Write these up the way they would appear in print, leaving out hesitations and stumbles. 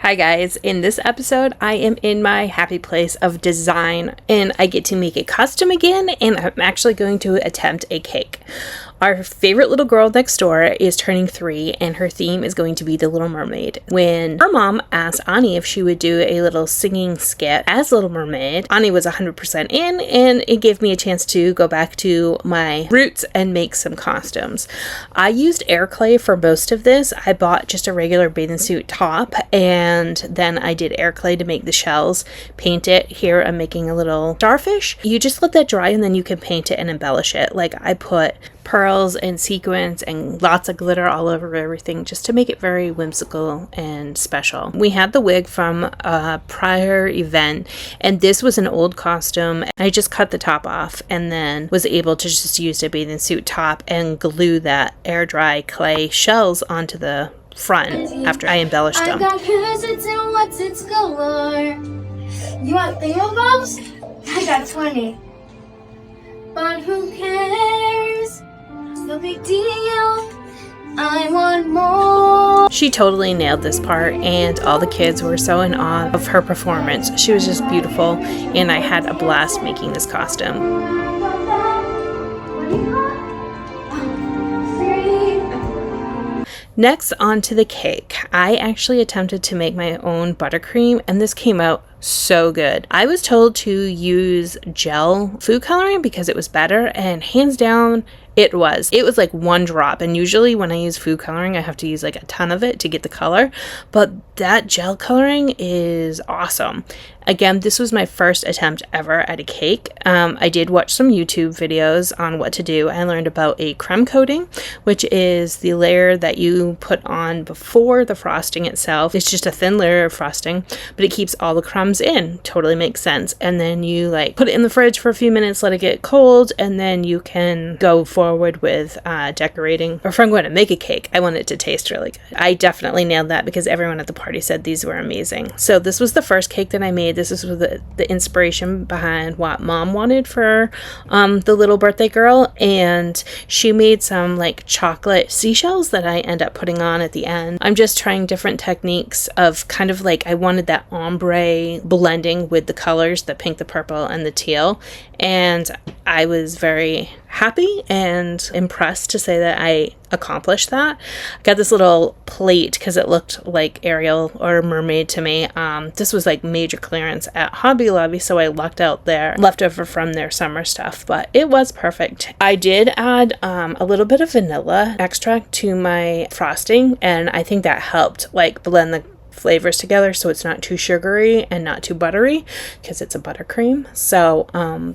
Hi guys, in this episode I am in my happy place of design and I get to make a costume again, and I'm actually going to attempt a cake. Our favorite little girl next door is turning 3 and her theme is going to be the Little Mermaid. When her mom asked Ani if she would do a little singing skit as Little Mermaid, Ani was 100% in, and it gave me a chance to go back to my roots and make some costumes. I used air clay for most of this. I bought just a regular bathing suit top and then I did air clay to make the shells, paint it. Here I'm making a little starfish. You just let that dry and then you can paint it and embellish it. Like I put pearls and sequins and lots of glitter all over everything just to make it very whimsical and special. We had the wig from a prior event and this was an old costume. I just cut the top off and then was able to just use a bathing suit top and glue that air dry clay shells onto the front after I embellished them. I got who's and what's its galore. You want thingamabobbs? I got 20. But who cares? No big deal. I want more. She totally nailed this part and all the kids were so in awe of her performance. She was just beautiful and I had a blast making this costume. Next, on to the cake. I actually attempted to make my own buttercream and this came out so good. I was told to use gel food coloring because it was better, and hands down it was like one drop, and usually when I use food coloring I have to use like a ton of it to get the color, but that gel coloring is awesome. Again, this was my first attempt ever at a cake. I did watch some YouTube videos on what to do. I learned about a creme coating, which is the layer that you put on before the frosting itself. It's just a thin layer of frosting, but it keeps all the crumbs in. Totally makes sense. And then you like put it in the fridge for a few minutes, let it get cold, and then you can go forward with decorating. Or if I'm going to make a cake, I want it to taste really good. I definitely nailed that because everyone at the party said these were amazing. So this was the first cake that I made. This is the inspiration behind what Mom wanted for the little birthday girl, and she made some like chocolate seashells that I end up putting on at the end. I'm just trying different techniques of kind of like I wanted that ombre blending with the colors, the pink, the purple, and the teal, and I was very happy and impressed to say that I accomplished that. I got this little plate because it looked like Ariel or Mermaid to me. This was like major clearance at Hobby Lobby, so I lucked out their leftover from their summer stuff, but it was perfect. I did add a little bit of vanilla extract to my frosting, and I think that helped like blend the flavors together so it's not too sugary and not too buttery because it's a buttercream. So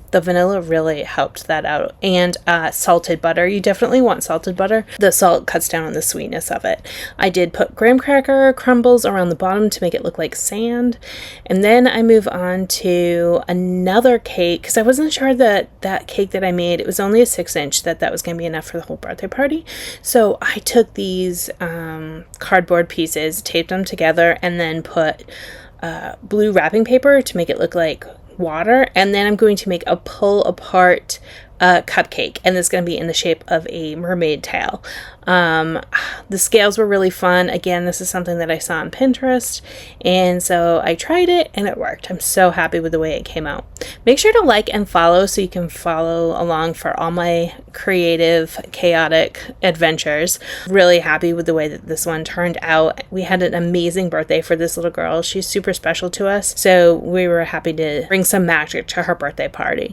the vanilla really helped that out, and salted butter. You definitely want salted butter. The salt cuts down on the sweetness of it. I did put graham cracker crumbles around the bottom to make it look like sand, and then I move on to another cake because I wasn't sure that that cake that I made, it was only a 6-inch, that was going to be enough for the whole birthday party. So I took these cardboard pieces, taped them together, and then put blue wrapping paper to make it look like water, and then I'm going to make a pull apart cupcake, and this is going to be in the shape of a mermaid tail. The scales were really fun. Again, this is something that I saw on Pinterest, and so I tried it and it worked. I'm so happy with the way it came out. Make sure to like and follow so you can follow along for all my creative, chaotic adventures. Really happy with the way that this one turned out. We had an amazing birthday for this little girl. She's super special to us, so we were happy to bring some magic to her birthday party.